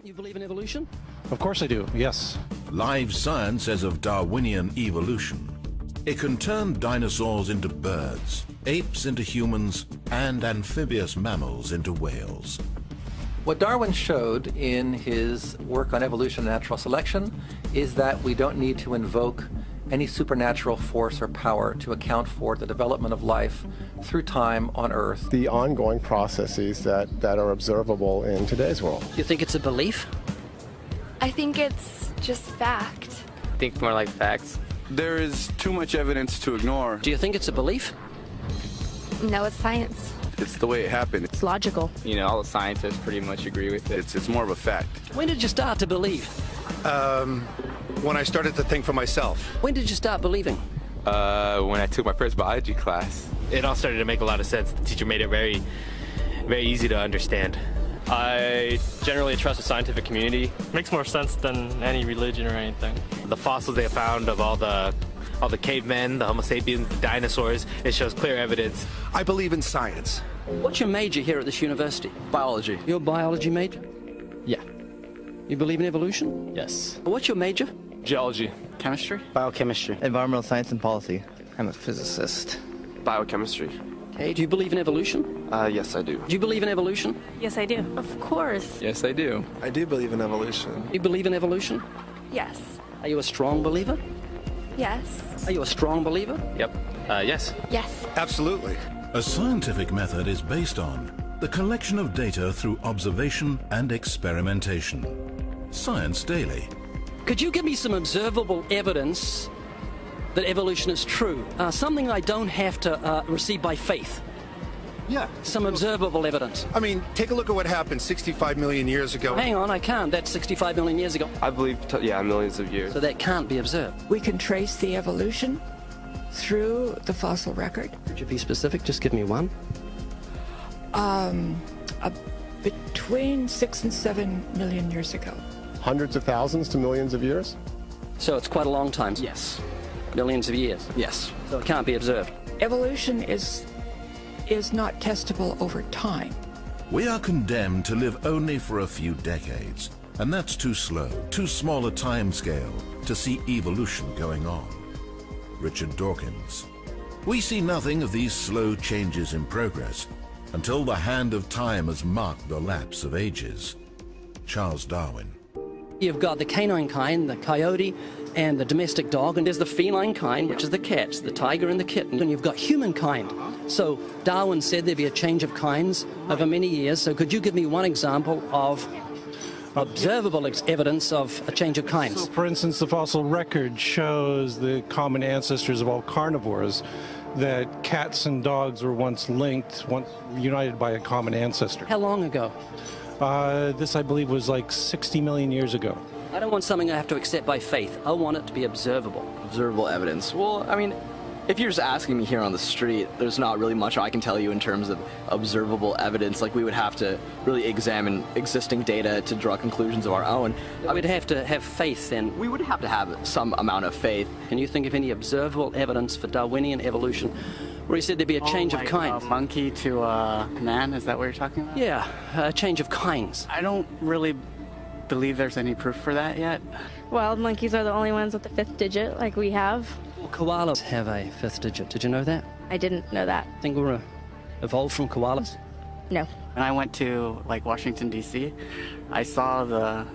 You believe in evolution? Of course I do, yes. Live science says of Darwinian evolution. It can turn dinosaurs into birds, apes into humans, and amphibious mammals into whales. What Darwin showed in his work on evolution and natural selection is that we don't need to invoke any supernatural force or power to account for the development of life through time on Earth. The ongoing processes that are observable in today's world. You think it's a belief? I think it's just fact. I think more like facts. There is too much evidence to ignore. Do you think it's a belief? No, it's science. It's the way it happened. It's logical. You know, all the scientists pretty much agree with it. It's more of a fact. When did you start to believe? When I started to think for myself. When did you start believing? When I took my first biology class. It all started to make a lot of sense. The teacher made it very, very easy to understand. I generally trust the scientific community. Makes more sense than any religion or anything. The fossils they found of all the cavemen, the Homo sapiens, the dinosaurs, it shows clear evidence. I believe in science. What's your major here at this university? Biology. Your biology major? Yeah. You believe in evolution? Yes. What's your major? Geology. Chemistry? Biochemistry. Environmental science and policy. I'm a physicist. Biochemistry. Okay, do you believe in evolution? Yes, I do. Do you believe in evolution? Yes, I do. Of course. Yes, I do. I do believe in evolution. You believe in evolution? Yes. Are you a strong believer? Yes. Are you a strong believer? Yep. Yes. Yes. Absolutely. A scientific method is based on the collection of data through observation and experimentation. Science Daily. Could you give me some observable evidence that evolution is true? Something I don't have to receive by faith. Yeah. Some observable evidence. I mean, take a look at what happened 65 million years ago. Hang on, I can't. That's 65 million years ago. I believe, millions of years. So that can't be observed. We can trace the evolution through the fossil record. Could you be specific? Just give me one. Between 6 and 7 million years ago. Hundreds of thousands to millions of years? So it's quite a long time. Yes. Millions of years. Yes. So it can't be observed. Evolution is not testable over time. We are condemned to live only for a few decades, and that's too slow, too small a time scale to see evolution going on. Richard Dawkins. We see nothing of these slow changes in progress until the hand of time has marked the lapse of ages. Charles Darwin. You've got the canine kind, the coyote, and the domestic dog, and there's the feline kind, which is the cats, the tiger and the kitten, and you've got humankind. So Darwin said there'd be a change of kinds over many years, so could you give me one example of observable evidence of a change of kinds? So, for instance, the fossil record shows the common ancestors of all carnivores, that cats and dogs were once linked, once united by a common ancestor. How long ago? This, I believe, was like 60 million years ago. I don't want something I have to accept by faith. I want it to be observable. Observable evidence. Well, I mean, if you're just asking me here on the street, there's not really much I can tell you in terms of observable evidence. Like, we would have to really examine existing data to draw conclusions of our own. We'd have to have faith then. We would have to have some amount of faith. Can you think of any observable evidence for Darwinian evolution where he said there'd be a change of kinds? Monkey to man, is that what you're talking about? Yeah, a change of kinds. I don't really believe there's any proof for that yet. Well, monkeys are the only ones with the 5th digit, like we have. Well, koalas have a 5th digit. Did you know that? I didn't know that. Think we're evolved from koalas? No. When I went to, Washington, D.C., I saw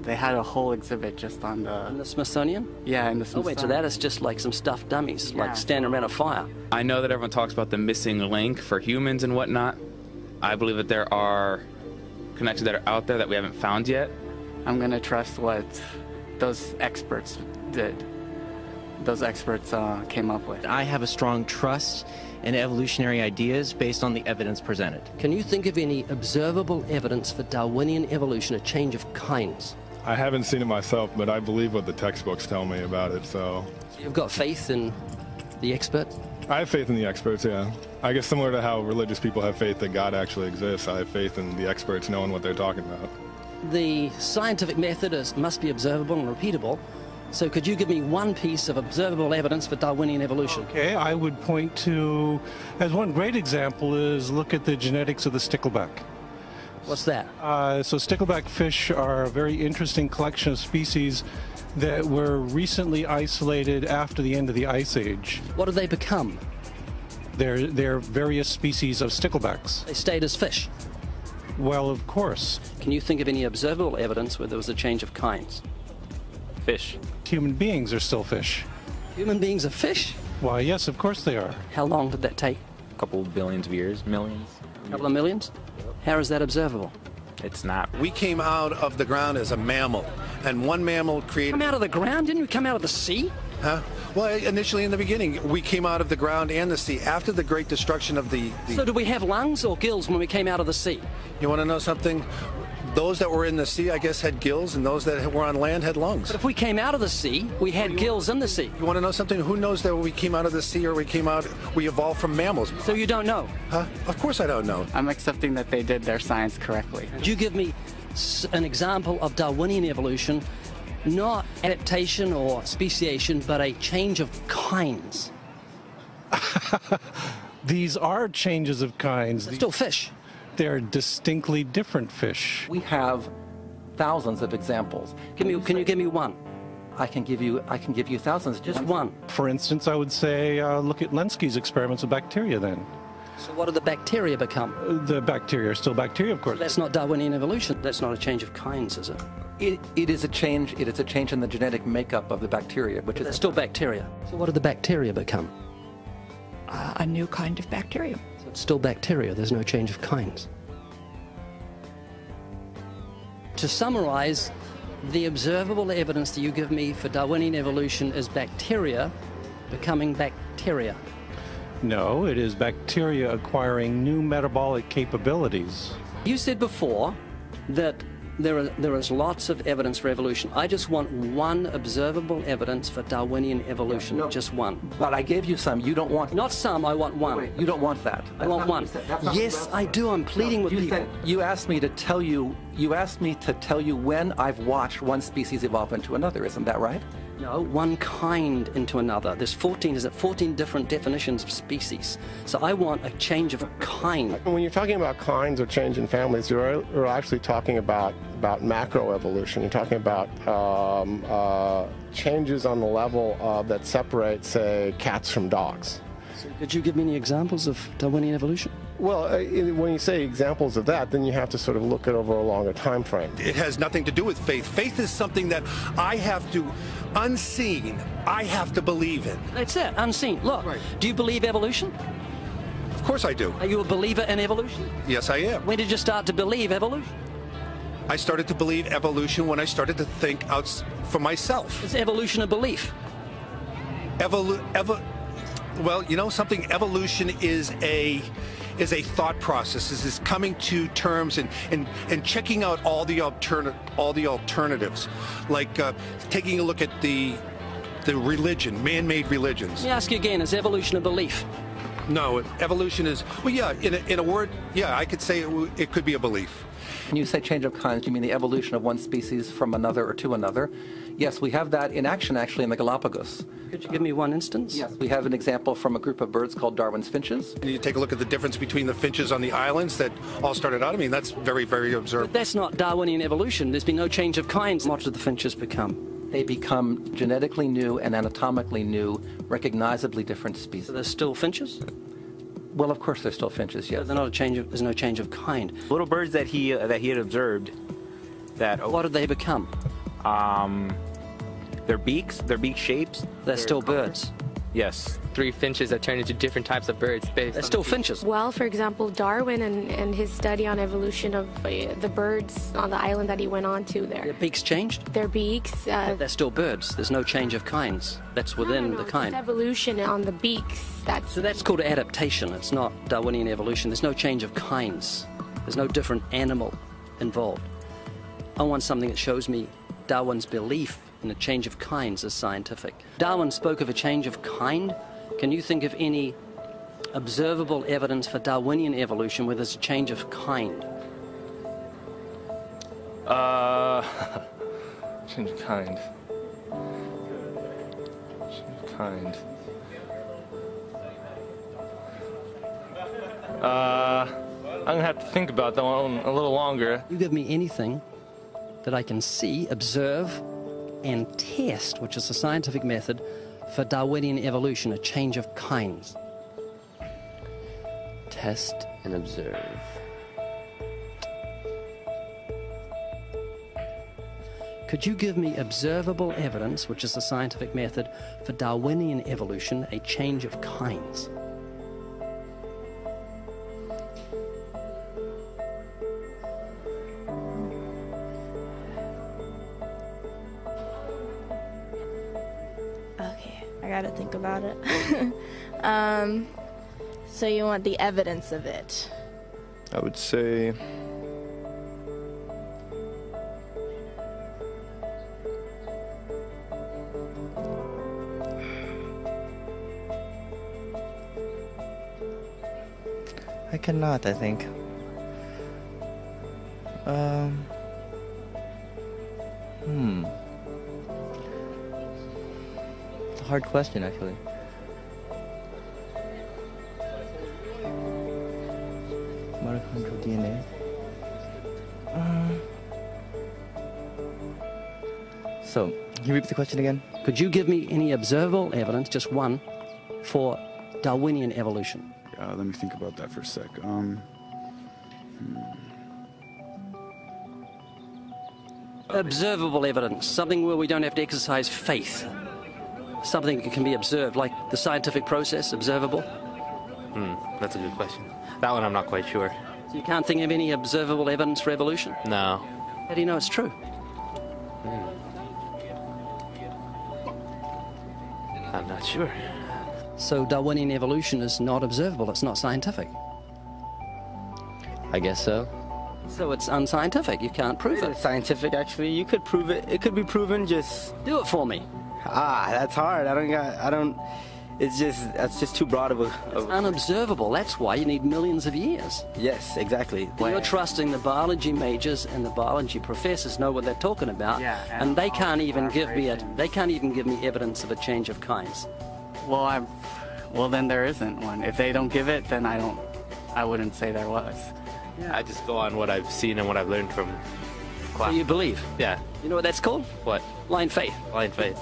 they had a whole exhibit just on In the Smithsonian? Yeah, in the Oh, Smithsonian. wait, so that is just like some stuffed dummies, like standing around a fire. I know that everyone talks about the missing link for humans and whatnot. I believe that there are connections that are out there that we haven't found yet. I'm going to trust what those experts did. Those experts came up with. I have a strong trust in evolutionary ideas based on the evidence presented. Can you think of any observable evidence for Darwinian evolution, a change of kinds? I haven't seen it myself, but I believe what the textbooks tell me about it, so... You've got faith in the expert? I have faith in the experts, yeah. I guess similar to how religious people have faith that God actually exists, I have faith in the experts knowing what they're talking about. The scientific method must be observable and repeatable. So could you give me one piece of observable evidence for Darwinian evolution? Okay, I would point to, as one great example is look at the genetics of the stickleback. What's that? So stickleback fish are a very interesting collection of species that were recently isolated after the end of the Ice Age. What did they become? They're various species of sticklebacks. They stayed as fish. Well, of course. Can you think of any observable evidence where there was a change of kinds? Fish. Human beings are still fish. Human beings are fish? Why, yes, of course they are. How long did that take? A couple of billions of years, millions. A couple of millions? How is that observable? It's not. We came out of the ground as a mammal, and one mammal created... Come out of the ground? Didn't we come out of the sea? Huh? Well, initially in the beginning, we came out of the ground and the sea. After the great destruction of the... So did we have lungs or gills when we came out of the sea? You want to know something? Those that were in the sea, I guess, had gills, and those that were on land had lungs. But if we came out of the sea, we had gills in the sea. You want to know something? Who knows that we came out of the sea or we evolved from mammals? So you don't know? Huh? Of course I don't know. I'm accepting that they did their science correctly. Could you give me an example of Darwinian evolution, not adaptation or speciation, but a change of kinds? These are changes of kinds. They're still fish. They're distinctly different fish. We have thousands of examples. Can you give me one? I can give you thousands. Just one. For instance, I would say look at Lenski's experiments with bacteria then. So what did the bacteria become? The bacteria are still bacteria, of course. That's not Darwinian evolution. That's not a change of kinds, is it? It is a change. It is a change in the genetic makeup of the bacteria, which is still bacteria. So what did the bacteria become? A new kind of bacteria. So it's still bacteria. There's no change of kinds. To summarize, the observable evidence that you give me for Darwinian evolution is bacteria becoming bacteria. No, it is bacteria acquiring new metabolic capabilities. You said before that there is lots of evidence for evolution. I just want one observable evidence for Darwinian evolution, just one. But I gave you some. You don't want... Not some, I want one. Wait, you don't want that. I want one. Yes, I do. I'm pleading with people. You asked me to tell you when I've watched one species evolve into another. Isn't that right? No, one kind into another. There's 14 different definitions of species. So I want a change of kind. When you're talking about kinds or change in families, you're actually talking about macroevolution. You're talking about changes on the level that separate, say, cats from dogs. So could you give me any examples of Darwinian evolution? Well, when you say examples of that, then you have to sort of look at over a longer time frame. It has nothing to do with faith. Faith is something that I have to, unseen, I have to believe in. That's it, unseen. Look, do you believe evolution? Of course I do. Are you a believer in evolution? Yes, I am. When did you start to believe evolution? I started to believe evolution when I started to think out for myself. Is evolution a belief? Well, you know something? Evolution is a thought process. Is coming to terms and checking out all the alternatives, like taking a look at the religion, man-made religions. Let me ask you again: is evolution a belief? No, evolution is, well, yeah. In a word, yeah, I could say it could be a belief. When you say change of kinds, you mean the evolution of one species from another or to another? Yes, we have that in action, actually, in the Galapagos. Could you give me one instance? Yes, we have an example from a group of birds called Darwin's finches. You take a look at the difference between the finches on the islands that all started out. I mean, that's very, very observable. But that's not Darwinian evolution. There's been no change of kinds. What did the finches become? They become genetically new and anatomically new, recognizably different species. So they're still finches? Well, of course, they're still finches. Yes. So they're not a change of, there's no change of kind. Little birds that he had observed. What did they become? Their beaks, their beak shapes. They're still birds. Yes. 3 finches that turn into different types of birds. They're still finches. Well, for example, Darwin and his study on evolution of the birds on the island that he went on to there. Their beaks changed? Their beaks. They're still birds. There's no change of kinds. That's within the kind. It's evolution on the beaks. So that's called adaptation. It's not Darwinian evolution. There's no change of kinds. There's no different animal involved. I want something that shows me Darwin's belief in a change of kinds is scientific. Darwin spoke of a change of kind. Can you think of any observable evidence for Darwinian evolution where there's a change of kind? Change of kind. Change of kind. I'm going to have to think about that one a little longer. You give me anything that I can see, observe, and test, which is the scientific method for Darwinian evolution, a change of kinds. Test and observe. Could you give me observable evidence, which is the scientific method for Darwinian evolution, a change of kinds? Okay, I gotta think about it. So you want the evidence of it? I would say... I cannot, I think. It's a hard question, actually. Mitochondrial DNA. So, can you repeat the question again? Could you give me any observable evidence, just one, for Darwinian evolution? Let me think about that for a sec. Observable evidence, something where we don't have to exercise faith. Something that can be observed, like the scientific process, observable. That's a good question. That one I'm not quite sure. So you can't think of any observable evidence for evolution? No. How do you know it's true? I'm not sure. So Darwinian evolution is not observable, it's not scientific. I guess so. So it's unscientific, you can't prove it. It's scientific, actually. You could prove it. It could be proven, just... Do it for me. That's hard. That's just too broad of a... It's unobservable, that's why you need millions of years. Yes, exactly. You're trusting the biology majors and the biology professors know what they're talking about, and they can't even give me evidence of a change of kinds. Well, then there isn't one. If they don't give it, then I wouldn't say there was. I just go on what I've seen and what I've learned from class. So you believe? Yeah. You know what that's called? What? Blind faith. Blind faith.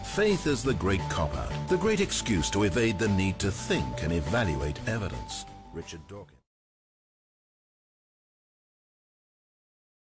Faith is the great cop-out, the great excuse to evade the need to think and evaluate evidence. Richard Dawkins.